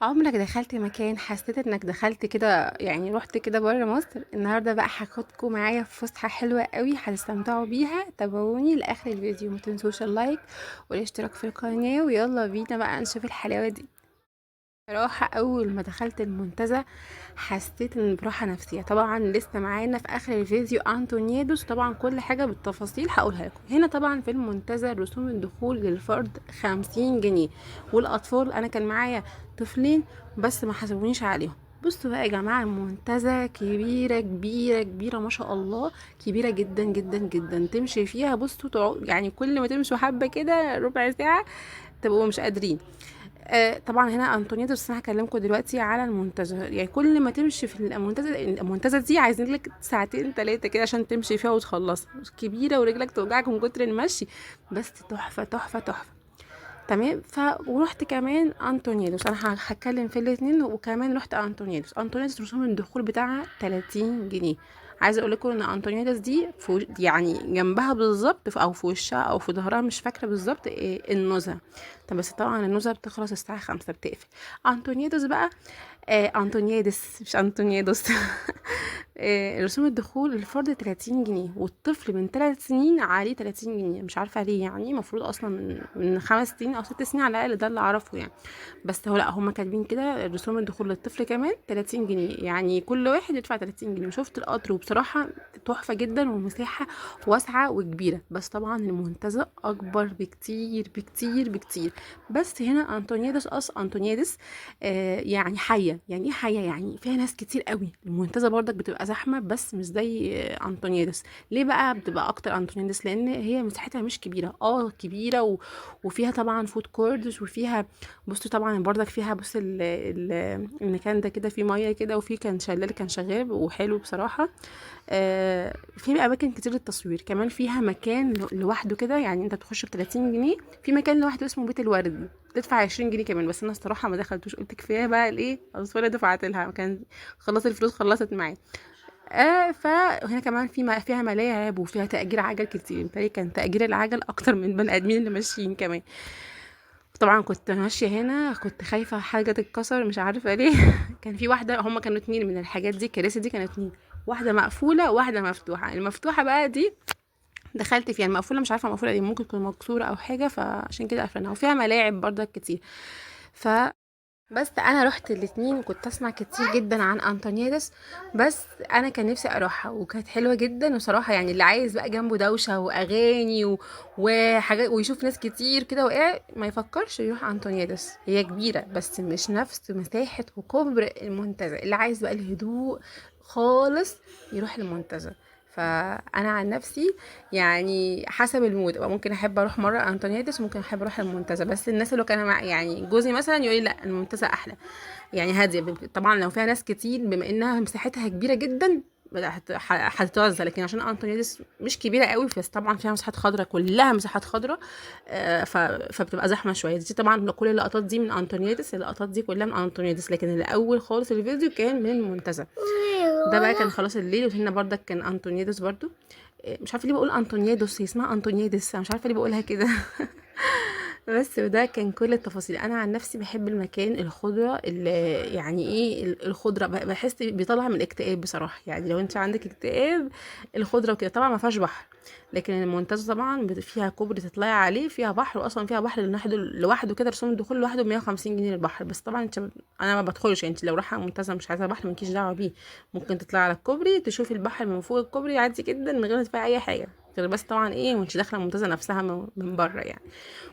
عمرك دخلت مكان حسيت انك دخلت كده، يعني رحت كده بره مصر؟ النهارده بقى هاخدكم معايا في فسحه حلوه قوي هتستمتعوا بيها. تابعوني لاخر الفيديو، ما تنسوش اللايك والاشتراك في القناه، ويلا بينا بقى نشوف الحلاوه دي. بصراحة أول ما دخلت المنتزه حسيت إن براحة نفسية. طبعا لسه معانا في آخر الفيديو أنتونيادوس، طبعا كل حاجة بالتفاصيل هقولها لكم. هنا طبعا في المنتزه رسوم الدخول للفرد 50 جنيه، والأطفال أنا كان معايا طفلين بس ما حسبونيش عليهم. بصوا بقى يا جماعة، المنتزه كبيرة كبيرة كبيرة ما شاء الله، كبيرة جدا جدا جدا. تمشي فيها بصوا يعني كل ما تمشوا حبة كده ربع ساعة تبقوا مش قادرين. طبعا هنا انطونيادس، بس انا هكلمكم دلوقتي على المنتزه. يعني كل ما تمشي في المنتزه دي عايزين لك ساعتين ثلاثه كده عشان تمشي فيها وتخلص. كبيره ورجلك توجعك من كتر المشي، بس تحفه تحفه تحفه. تمام. ورحت كمان انطونيادس، انا هتكلم في الاثنين. وكمان رحت انطونيادس رسوم الدخول بتاعها 30 جنيه. عايزه اقول لكم ان انطونيادس دي يعني جنبها بالظبط، او في وشها او في ظهرها، مش فاكره بالظبط إيه النزهه. طب بس طبعا النزهه بتخلص الساعه 5 بتقفل. انطونيادس بقى، انطونيادس مش انطونيادس. رسوم الدخول الفرد 30 جنيه، والطفل من 3 سنين عليه 30 جنيه. مش عارفة ليه، يعني المفروض أصلا من 5 سنين أو 6 سنين على الأقل، ده اللي أعرفه يعني. بس هو لأ، هما كاتبين كده رسوم الدخول للطفل كمان 30 جنيه، يعني كل واحد يدفع 30 جنيه. وشفت القطر، وبصراحة تحفة جدا، ومساحة واسعة وكبيرة. بس طبعا المنتزه أكبر بكتير بكتير بكتير. بس هنا أنطونيادس يعني حية. يعني ايه حية؟ يعني فيها ناس كتير قوي. المنتزه برضك بتبقى زحمة بس مش زي انطونيادس. ليه بقى بتبقى اكتر انطونيادس؟ لان هي مساحتها مش كبيرة، كبيرة وفيها طبعا فود كوردز، وفيها بصوا طبعا برضك فيها بص المكان ده كده فيه مية كده، وفيه كان شلال كان شغال وحلو بصراحة. في اماكن كتير للتصوير. كمان فيها مكان لوحده كده، يعني انت تخش ب 30 جنيه في مكان لوحده اسمه بيت الورد، تدفع 20 جنيه كمان. بس انا الصراحه ما دخلتوش، قلت كفايه بقى الايه اصل دفعت لها، كان خلاص الفلوس خلصت معايا. فهنا كمان فيها ملاعب، وفيها تأجير عجل كتير. متهيألي كان تأجير العجل اكتر من بني ادمين اللي ماشيين كمان. طبعا كنت ماشيه هنا كنت خايفه حاجه تتكسر، مش عارفه ليه. كان في واحده، هما كانوا اتنين من الحاجات دي، الكراسي دي كانت اتنين، واحده مقفوله وواحده مفتوحه. المفتوحه بقى دي دخلت فيها، المقفوله مش عارفه مقفوله دي ممكن تكون مكسوره او حاجه، فعشان كده قفلناها. وفيها ملاعب برضك كتير. ف بس انا رحت الاتنين، وكنت اسمع كتير جدا عن انطونيادس. بس انا كان نفسي اروحها، وكانت حلوه جدا وصراحه. يعني اللي عايز بقى جنبه دوشه واغاني وحاجات ويشوف ناس كتير كده ما يفكرش يروح انطونيادس. هي كبيره بس مش نفس مساحه وكبر المنتزه. اللي عايز بقى الهدوء خالص يروح المنتزه. فانا عن نفسي يعني حسب المود بقى، ممكن احب اروح مره انطونيادس، ممكن احب اروح المنتزه. بس الناس اللي كانوا يعني جوزي مثلا يقول لي لا المنتزه احلى، يعني هاديه. طبعا لو فيها ناس كتير بما انها مساحتها كبيره جدا هتتوزع. لكن عشان انطونيادس مش كبيره قوي، بس طبعا فيها مساحات خضراء، كلها مساحات خضراء. فبتبقى زحمه شويه. دي طبعا كل اللقطات دي من انطونيادس، اللقطات دي كلها من انطونيادس. لكن الاول خالص الفيديو كان من المنتزه. ده بقى كان خلاص الليل. وهنا برضك كان انطونيادس برضو. مش عارفه ليه بقول انطونيادوس، هي اسمها انطونيادس، انا مش عارفه ليه بقولها كده. بس وده كان كل التفاصيل. انا عن نفسي بحب المكان الخضره، اللي يعني ايه الخضره بحس بيطلع من الاكتئاب بصراحه. يعني لو انت عندك اكتئاب، الخضره وكده. طبعا ما فيهاش بحر، لكن المنتزه طبعا فيها كوبري تطلعي عليه، فيها بحر، واصلا فيها بحر لوحده كده. رسوم الدخول لوحده ب 150 جنيه للبحر. بس طبعا انا ما بدخلش. انت لو رايحه منتزه مش عايزه بحر مالكيش دعوه بيه، ممكن تطلعي على الكوبري تشوفي البحر من فوق الكوبري عادي جدا من غير ما تدفعي اي حاجه، غير بس طبعا ايه وانت داخله المنتزه نفسها من بره يعني.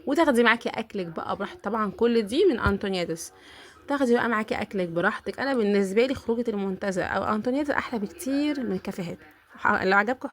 وتاخدي معاكي اكلك بقى براحتك. طبعا كل دي من انطونيادس. تاخدي بقى معاكي اكلك براحتك. انا بالنسبه لي خروجه المنتزه او انطونيادس احلى بكتير من الكافيهات. لو عجبكم